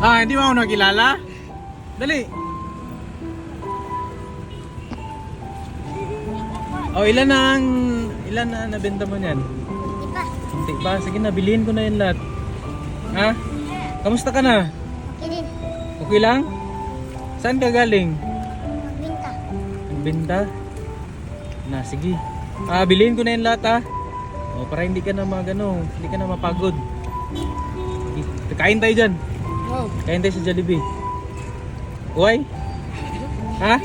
Ah, hindi mo ako nakilala? Dali. Oh, ilan na nabenta mo niyan? Iba. Hindi pa. Sige na, bilhin ko na yan lahat. Ha? Kamusta ka na? Kinin. Okay lang? Saan ka galing? Minta. Benta? Na, sige. Ah, bilhin ko na yan lahat ha. Oh, para hindi ka na hindi ka na mapagod. Sige, kain tayo dyan. Wow. Kain tayo sa Jollibee. Uy? Ha?